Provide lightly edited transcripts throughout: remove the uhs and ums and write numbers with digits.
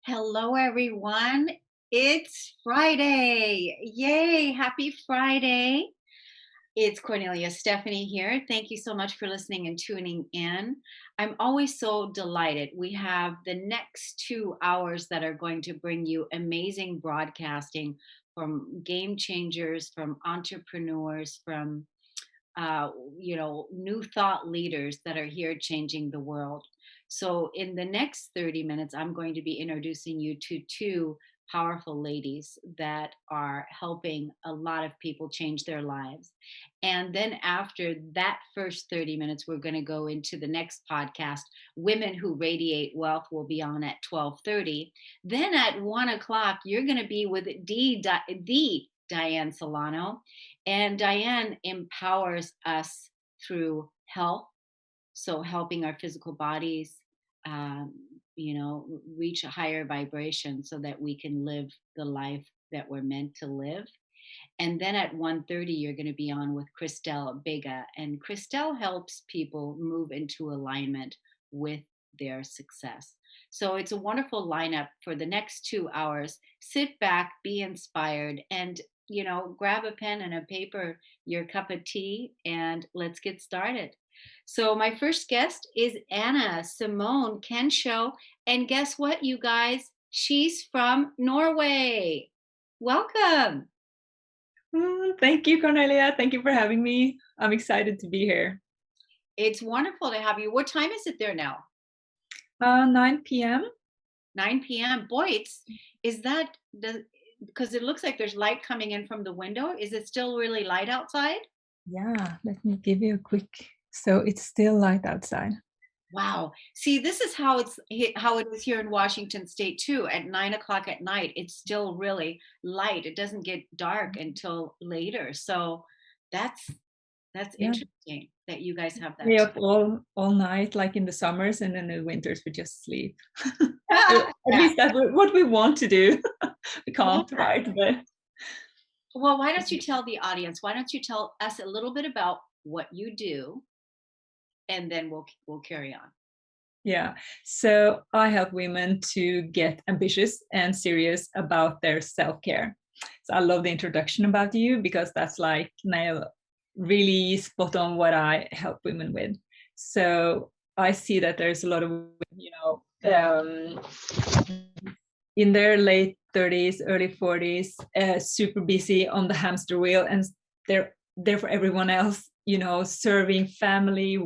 Hello, everyone. It's Friday. Yay. Happy Friday. It's Kornelia Stephanie here. Thank you so much for listening and tuning in. I'm always so delighted. We have the next 2 hours that are going to bring you amazing broadcasting from game changers, from entrepreneurs, from uh, new thought leaders that are here changing the world. So, in the next 30 minutes, I'm going to be introducing you to two powerful ladies that are helping a lot of people change their lives. And then, after that first 30 minutes, we're going to go into the next podcast. Women Who Radiate Wealth will be on at 12:30. Then, at 1 o'clock, you're going to be with the Diane Solano. And Diane empowers us through health, so helping our physical bodies, um, reach a higher vibration so that we can live the life that we're meant to live. And then at 1:30, you're going to be on with Christelle Bega. And Christelle helps people move into alignment with their success. So it's a wonderful lineup for the next 2 hours. Sit back, be inspired, and grab a pen and a paper, your cup of tea, and let's get started. So my first guest is Anna Simone Kensho. And guess what, you guys? She's from Norway. Welcome. Thank you, Cornelia. Thank you for having me. I'm excited to be here. It's wonderful to have you. What time is it there now? 9 p.m. 9 p.m. Boy, because it looks like there's light coming in from the window. Is it still really light outside? Yeah, let me give you a quick. So it's still light outside. Wow. See, this is how it is here in Washington State too. At 9 o'clock at night, it's still really light. It doesn't get dark until later. So that's Yeah. interesting that you guys have that Stay too. up all night, like in the summers, and then in the winters we just sleep. Yeah. At least that's what we want to do. We can't, Yeah. right? But Well, why don't you tell the audience? Why don't you tell us a little bit about what you do, and then we'll carry on. yeah, so I help women to get ambitious and serious about their self-care. So I love the introduction about you because that's like nail really spot on what I help women with. So I see that there's a lot of in their late 30s, early 40s, super busy on the hamster wheel, and they're there for everyone else, serving family,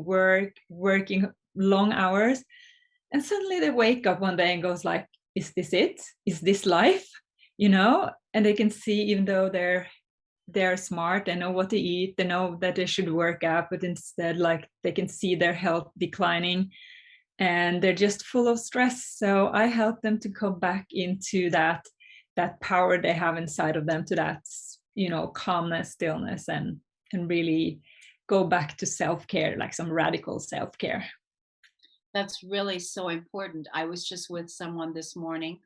working long hours. And suddenly they wake up one day and goes like, is this it? Is this life? And they can see, even though they're smart, they know what to eat, they know that they should work out, but instead, like, they can see their health declining and they're just full of stress. So I help them to come back into that power they have inside of them, to that calmness, stillness, and really go back to self-care, like some radical self-care. That's really so important. I was just with someone this morning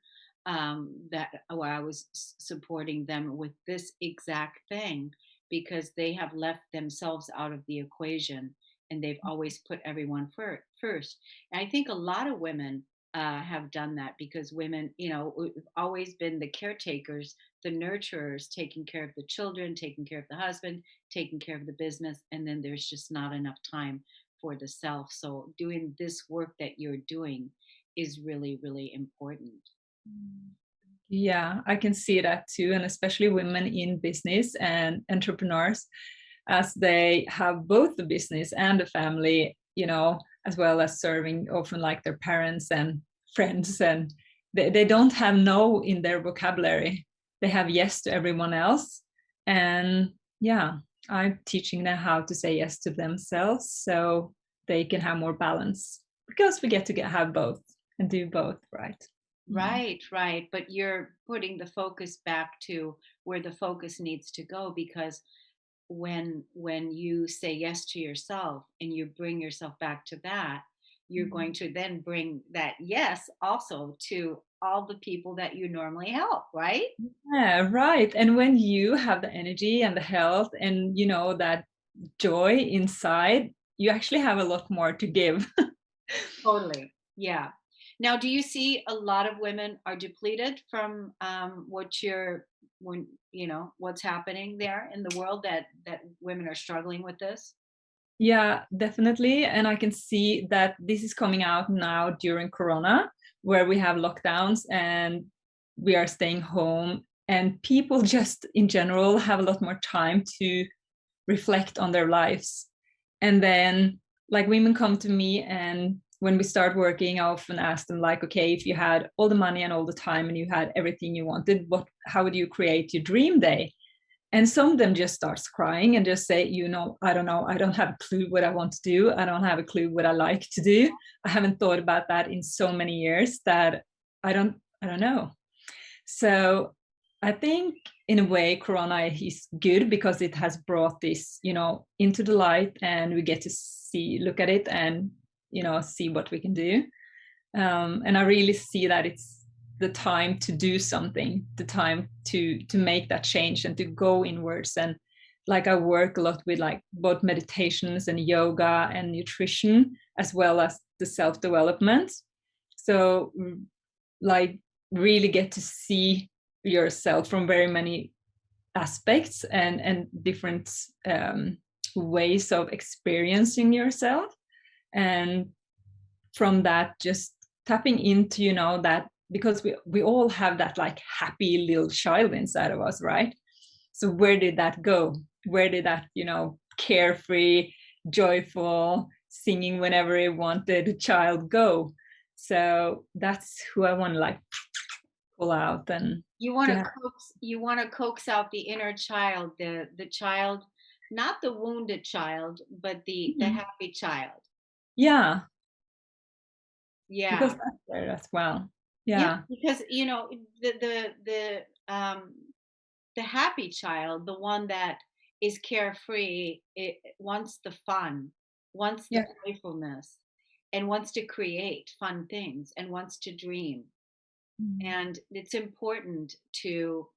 where I was supporting them with this exact thing, because they have left themselves out of the equation and they've always put everyone first. And I think a lot of women have done that, because women, we've always been the caretakers, the nurturers, taking care of the children, taking care of the husband, taking care of the business, and then there's just not enough time for the self. So doing this work that you're doing is really, really important. Yeah, I can see that too. And especially women in business and entrepreneurs, as they have both the business and the family, as well as serving often like their parents and friends. And they don't have no in their vocabulary. They have yes to everyone else. And yeah, I'm teaching them how to say yes to themselves so they can have more balance, because we get to have both and do both, right? Right. But you're putting the focus back to where the focus needs to go, because when you say yes to yourself and you bring yourself back to that, you're going to then bring that yes also to all the people that you normally help, right? Yeah, right. And when you have the energy and the health and that joy inside, you actually have a lot more to give. Totally. Yeah. Now, do you see a lot of women are depleted from when what's happening there in the world that women are struggling with this? Yeah, definitely. And I can see that this is coming out now during Corona, where we have lockdowns and we are staying home, and people just in general have a lot more time to reflect on their lives. And then, like, women come to me, and when we start working, I often ask them, like, okay, if you had all the money and all the time and you had everything you wanted, how would you create your dream day? And some of them just starts crying and just say, I don't know, I don't have a clue what I want to do, I don't have a clue what I like to do, I haven't thought about that in so many years that I don't know. So I think in a way Corona is good because it has brought this into the light, and we get to look at it and see what we can do. And I really see that it's the time to do something, the time to make that change and to go inwards. And like, I work a lot with like both meditations and yoga and nutrition, as well as the self-development. So like, really get to see yourself from very many aspects and different ways of experiencing yourself. And from that, just tapping into that, because we all have that like happy little child inside of us, right? So where did that go? Where did that carefree, joyful, singing whenever he wanted child go? So that's who I want to like pull out and You want to to have. coax out the inner child, the child, not the wounded child, but the Mhm. happy child. Yeah, because Yeah. that's there as well. Yeah, Yeah. because the happy child, the one that is carefree, it wants the fun, wants the Yeah. playfulness, and wants to create fun things and wants to dream. Mm. And it's important to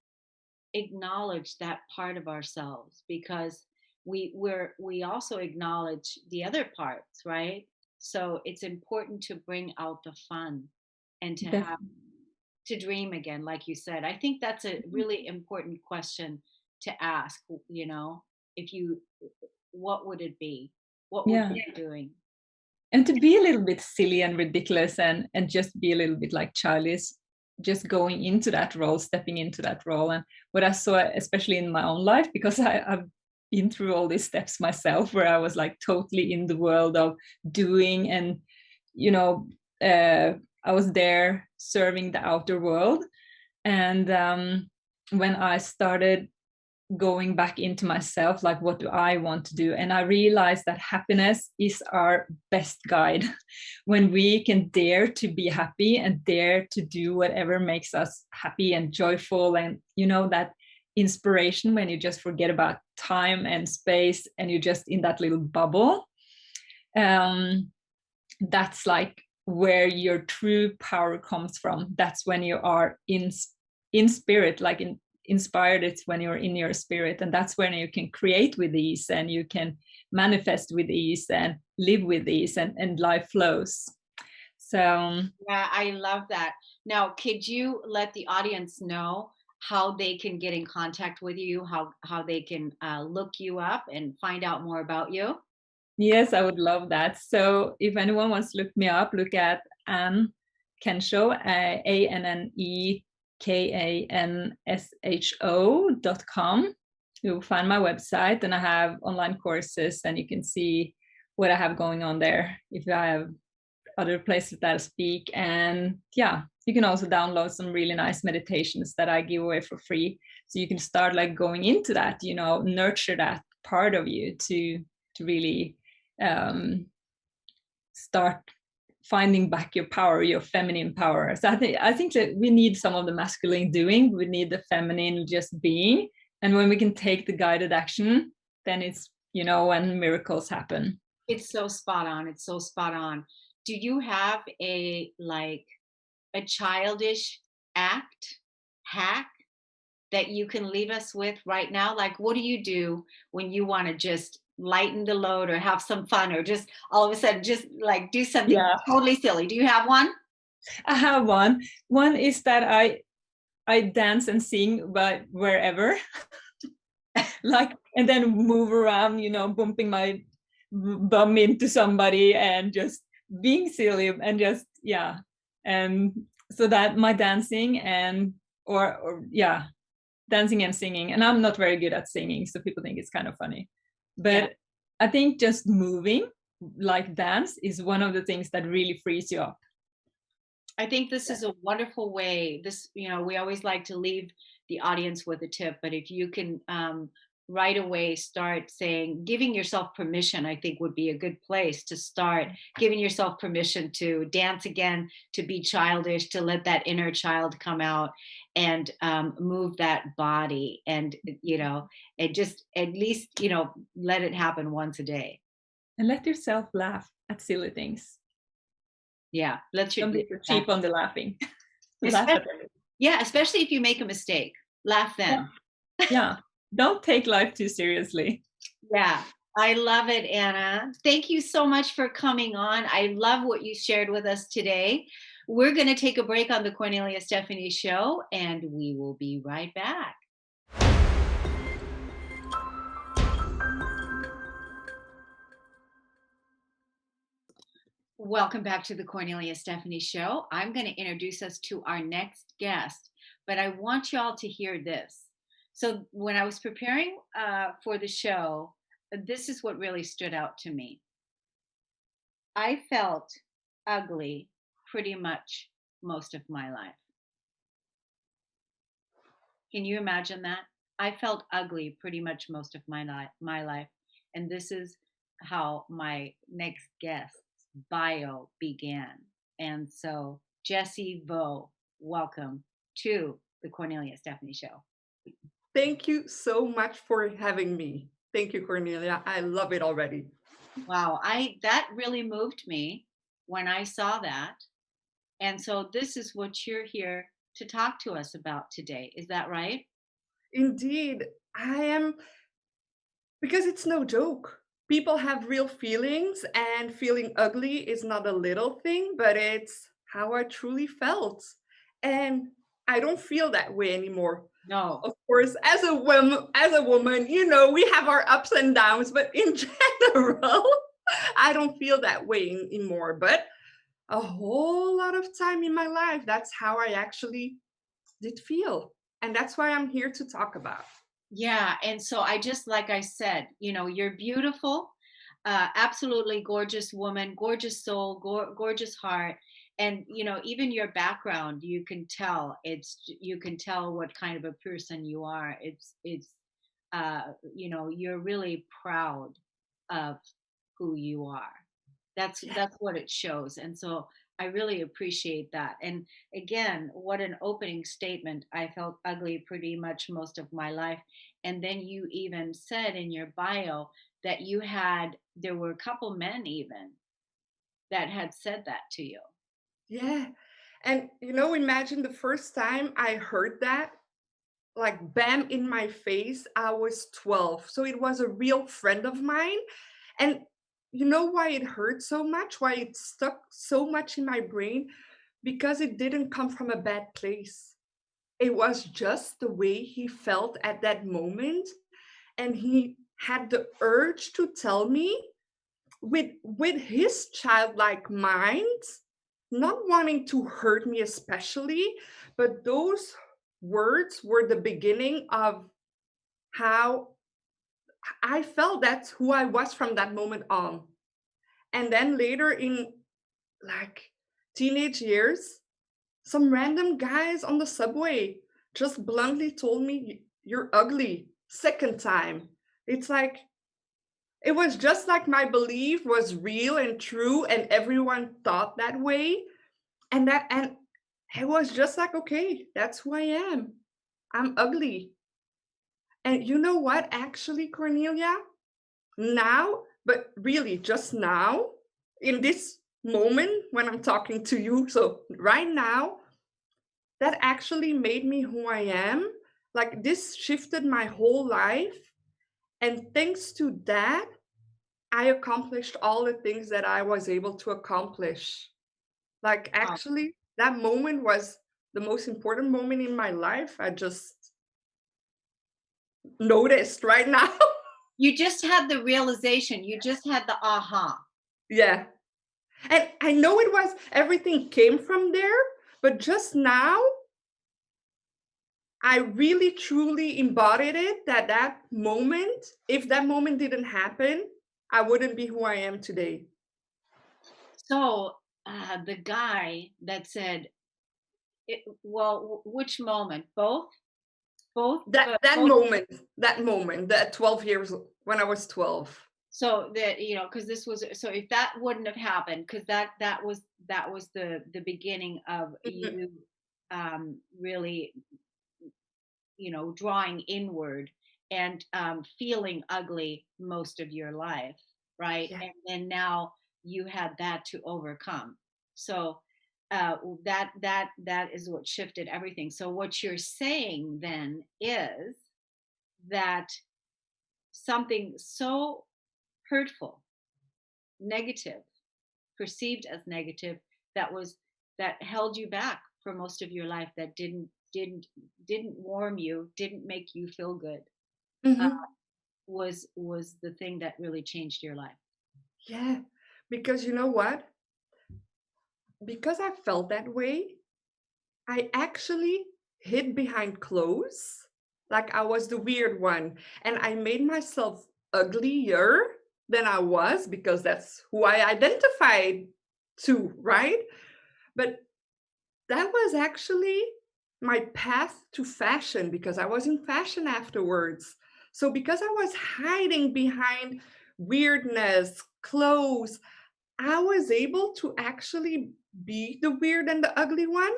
acknowledge that part of ourselves, because we also acknowledge the other parts, right? So it's important to bring out the fun and Definitely. to dream again, like you said. I think that's a really important question to ask, if you what would it be, what would Yeah. you be doing? And to be a little bit silly and ridiculous and just be a little bit like childish, just going into that role, stepping into that role. And what I saw, especially in my own life, because I've been through all these steps myself, where I was like totally in the world of doing, and you know uh, I was there serving the outer world. And when I started going back into myself, like, what do I want to do? And I realized that happiness is our best guide. When we can dare to be happy and dare to do whatever makes us happy and joyful, and that inspiration, when you just forget about time and space and you're just in that little bubble, um, that's like where your true power comes from. That's when you are in spirit, like inspired. It's when you're in your spirit, and that's when you can create with ease, and you can manifest with ease and live with ease, and life flows. So Yeah, I love that. Now, could you let the audience know how they can get in contact with you, how they can look you up and find out more about you? yes, I would love that. So if anyone wants to look me up, look at Anne Kensho, ANNEKANSHO.com. You'll find my website, and I have online courses, and you can see what I have going on there. If I have other places that I speak, and yeah, you can also download some really nice meditations that I give away for free. So you can start like going into that, nurture that part of you to really start finding back your power, your feminine power. So I think that we need some of the masculine doing, we need the feminine just being. And when we can take the guided action, then it's when miracles happen. It's so spot on. It's so spot on. Do you have a like a childish act, hack that you can leave us with right now? Like, what do you do when you want to just lighten the load or have some fun or just all of a sudden just like do something Yeah, totally silly? Do you have one? I have one. One is that I dance and sing but wherever, like, and then move around, bumping my bum into somebody and just being silly and just, yeah. And so that my dancing and or yeah, dancing and singing. And I'm not very good at singing, so people think it's kind of funny. Yeah. But I think just moving, like dance, is one of the things that really frees you up. I think this is a wonderful way. This, we always like to leave the audience with a tip, but if you can right away start saying, giving yourself permission, I think would be a good place to start giving yourself permission to dance again, to be childish, to let that inner child come out and move that body. And, it just at least, let it happen once a day. And let yourself laugh at silly things. Yeah. Let's Don't be too cheap on the laughing. Laugh at everything. Yeah, especially if you make a mistake. Laugh Yeah. then. Yeah. Don't take life too seriously. Yeah, I love it, Anna. Thank you so much for coming on. I love what you shared with us today. We're going to take a break on the Kornelia Stephanie show, and we will be right back. Welcome back to the Kornelia Stephanie show. I'm going to introduce us to our next guest, but I want y'all to hear this. So, when I was preparing for the show, this is what really stood out to me. I felt ugly pretty much most of my life. Can you imagine that? I felt ugly pretty much most of my life. And this is how my next guest's bio began. And so, Jessie Vo, welcome to the Kornelia Stephanie show. Thank you so much for having me. Thank you, Cornelia. I love it already. Wow, that really moved me when I saw that. And so this is what you're here to talk to us about today. Is that right? Indeed, I am, because it's no joke. People have real feelings, and feeling ugly is not a little thing, but it's how I truly felt. And I don't feel that way anymore. No. Of course, as a woman, we have our ups and downs, but in general, I don't feel that way anymore. But a whole lot of time in my life, that's how I actually did feel. And that's why I'm here to talk about. Yeah. And so like I said, you're beautiful, absolutely gorgeous woman, gorgeous soul, gorgeous heart. And, even your background, you can tell what kind of a person you are. You're really proud of who you are. That's what it shows. And so I really appreciate that. And again, what an opening statement. I felt ugly pretty much most of my life. And then you even said in your bio that there were a couple men even that had said that to you. Yeah. And imagine the first time I heard that, like bam in my face, I was 12. So it was a real friend of mine. And you know why it hurt so much? Why it stuck so much in my brain? Because it didn't come from a bad place. It was just the way he felt at that moment. And he had the urge to tell me with his childlike mind, not wanting to hurt me especially, but those words were the beginning of how I felt. That's who I was from that moment on. And then later in like teenage years, some random guys on the subway just bluntly told me, "You're ugly." Second time. It's like, it was just like my belief was real and true, and everyone thought that way. And it was just like, okay, that's who I am. I'm ugly. And you know what, actually, Cornelia? Now, but really just now, in this moment when I'm talking to you, so right now, that actually made me who I am. Like this shifted my whole life. And thanks to that, I accomplished all the things that I was able to accomplish. Like Wow. actually, that moment was the most important moment in my life. I just noticed right now. You just had the realization, you just had the aha. Yeah. And I know it was everything came from there, but just now I really truly embodied it that that moment, if that moment didn't happen, I wouldn't be who I am today. So, the guy that said, well, which moment? Both? Both? That that Both? moment, that moment, that 12 years when I was 12. So that, because this was, so if that wouldn't have happened, because that was the beginning of Mhm. you really, drawing inward and feeling ugly most of your life, right? Yeah. And then now you had that to overcome. So that is what shifted everything. So what you're saying then is that something so hurtful, negative, perceived as negative, that held you back for most of your life, that didn't warm you, didn't make you feel good, uh, Mhm. was the thing that really changed your life. Yeah. Because you know what? Because I felt that way, I actually hid behind clothes. Like I was the weird one. And I made myself uglier than I was because that's who I identified to, right? But that was actually my path to fashion because I was in fashion afterwards. So because I was hiding behind weirdness, clothes, I was able to actually be the weird and the ugly one.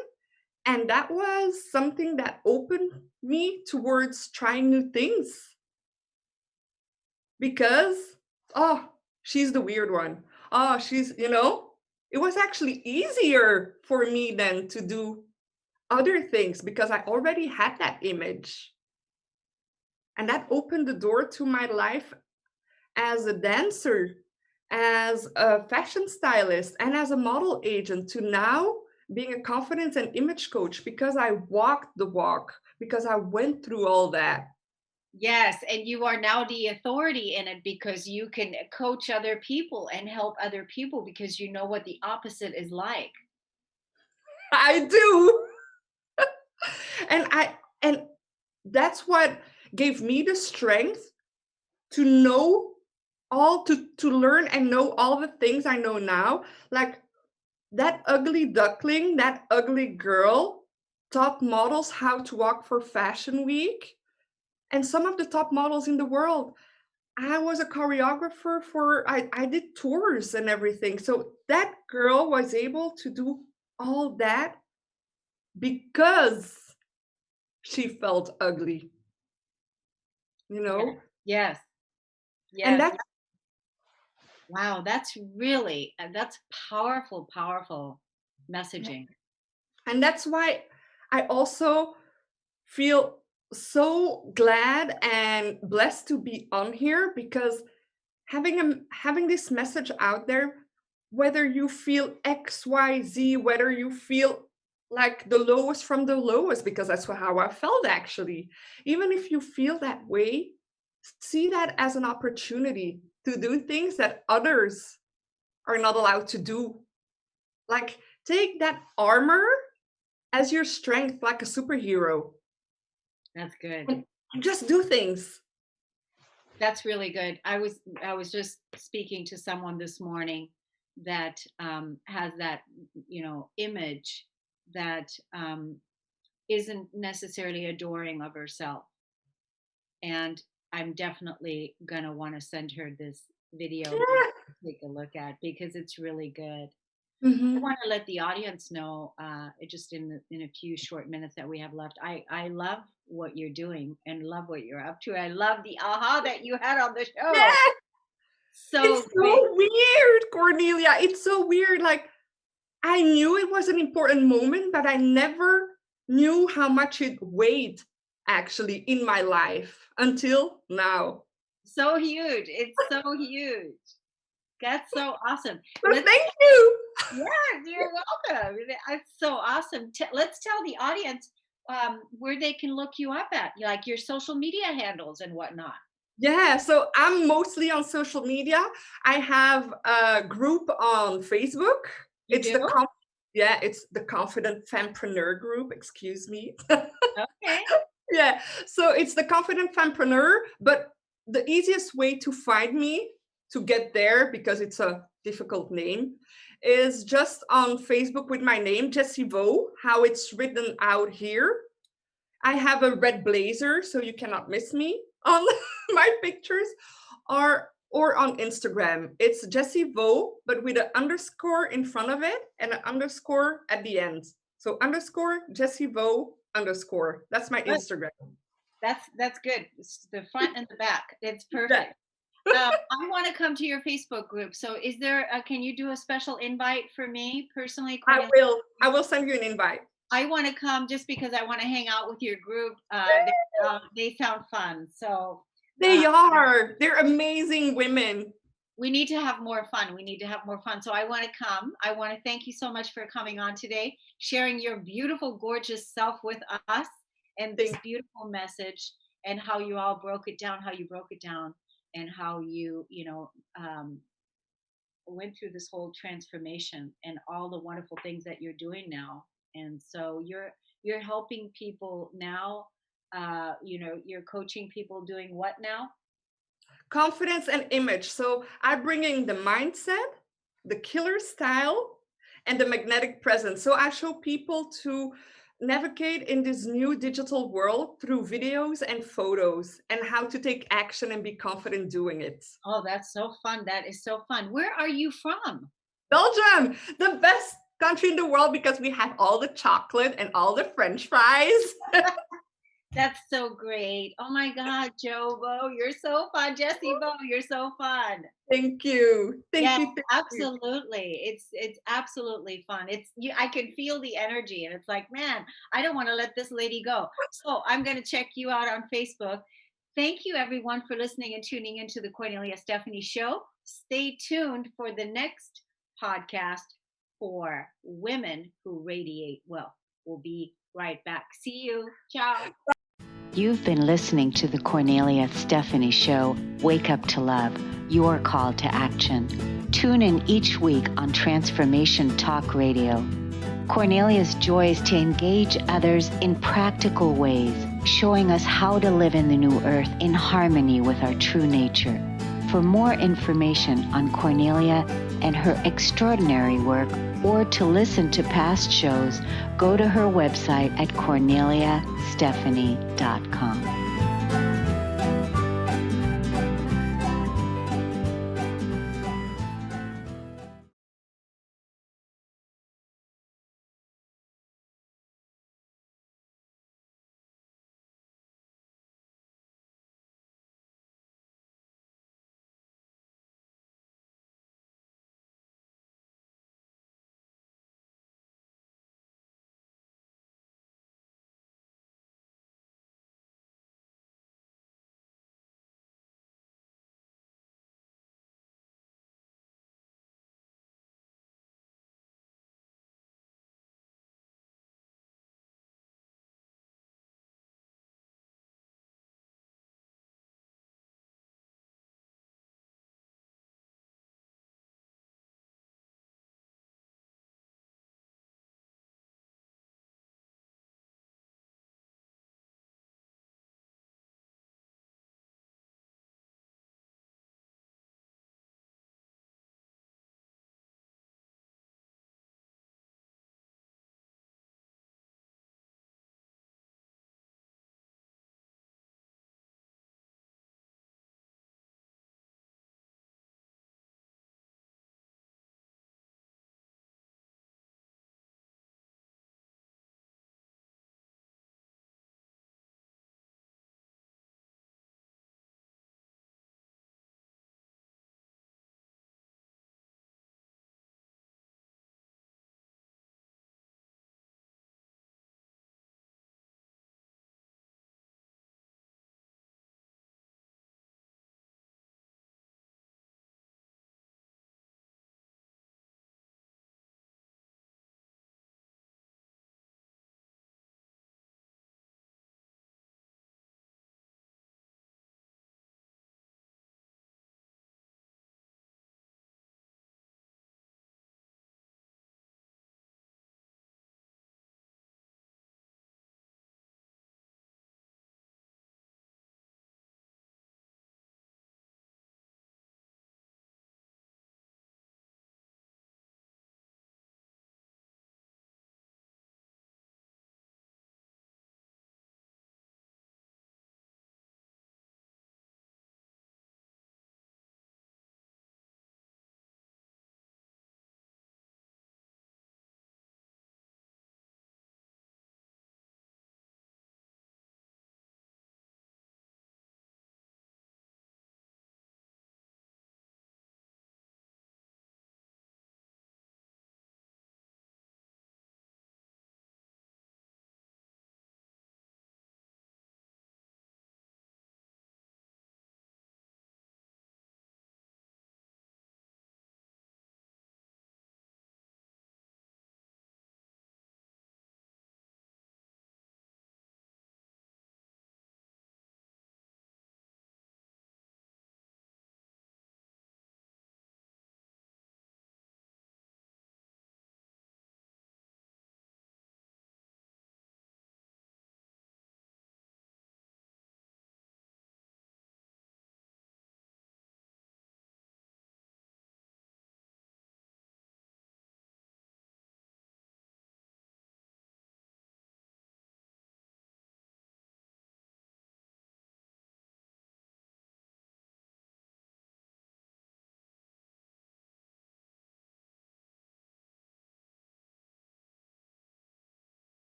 And that was something that opened me towards trying new things because, oh, she's the weird one. Oh, it was actually easier for me then to do other things because I already had that image. And that opened the door to my life as a dancer, as a fashion stylist, and as a model agent to now being a confidence and image coach because I walked the walk, because I went through all that. Yes, and you are now the authority in it because you can coach other people and help other people because you know what the opposite is like. I do. And that's what gave me the strength to know to learn and know all the things I know now. Like that ugly duckling, that ugly girl taught models how to walk for Fashion Week. And some of the top models in the world. I was a choreographer I did tours and everything. So that girl was able to do all that because she felt ugly, you Yes, know? yes, And yes. that's Wow, that's powerful, powerful messaging. and that's why I also feel so glad and blessed to be on here because having this message out there, whether you feel XYZ, whether you feel like the lowest from the lowest, because that's how I felt actually. Even if you feel that way, see that as an opportunity to do things that others are not allowed to do. Like take that armor as your strength, like a superhero, That's good. and just do things. That's really good. I was just speaking to someone this morning that has that image that isn't necessarily adoring of herself, and I'm definitely gonna want to send her this video to take a look at because it's really good. I Mhm. want to let the audience know, just in a few short minutes that we have left. I love what you're doing and love what you're up to. I love the aha that you had on the show. Yeah, it's So great. so weird, Cornelia. It's so weird. Like I knew it was an important moment, but I never knew how much it weighed actually in my life until now. So huge. It's so huge. That's so awesome. So thank you. Yeah, you're welcome. That's so awesome. Let's tell the audience where they can look you up at, like your social media handles and whatnot. Yeah, so I'm mostly on social media. I have a group on Facebook. You It's do? it's the Confident Fempreneur group. Excuse me. Okay. Yeah, so it's the Confident Fempreneur, but the easiest way to find me to get there, because it's a difficult name, is just on Facebook with my name, Jessie Vo, how it's written out here. I have a red blazer, so you cannot miss me on my pictures, or on Instagram. It's Jessie Vo, but with an underscore in front of it and an underscore at the end. So underscore Jessie Vo underscore. That's my Instagram. That's good. It's the front and the back. It's perfect. I want to come to your Facebook group. So is there can you do a special invite for me personally? I will send you an invite. I want to come just because I want to hang out with your group. They sound fun. So they're amazing women. We need to have more fun. We need to have more fun. So I want to come. I want to thank you so much for coming on today, sharing your beautiful, gorgeous self with us and this beautiful message, and how you all broke it down, and how you went through this whole transformation and all the wonderful things that you're doing now. And so you're helping people now. You're coaching people doing what now? Confidence and image. So I'm bringing the mindset, the killer style, and the magnetic presence. So I show people to navigate in this new digital world through videos and photos, and how to take action and be confident doing it. Oh, that's so fun. That is so fun. Where are you from? Belgium, the best country in the world, because we have all the chocolate and all the French fries. That's so great. Oh my God, Jovo, you're so fun. Jessie Vo, you're so fun. Thank you. Thank you. Absolutely. It's absolutely fun. I can feel the energy, and it's like, man, I don't want to let this lady go. So I'm going to check you out on Facebook. Thank you everyone for listening and tuning into the Kornelia Stephanie Show. Stay tuned for the next podcast for women who radiate wealth. We'll be right back. See you. Ciao. You've been listening to the Kornelia Stephanie Show, Wake Up to Love, your call to action. Tune in each week on Transformation Talk Radio. Kornelia's joy is to engage others in practical ways, showing us how to live in the new earth in harmony with our true nature. For more information on Kornelia and her extraordinary work, or to listen to past shows, go to her website at korneliastephanie.com.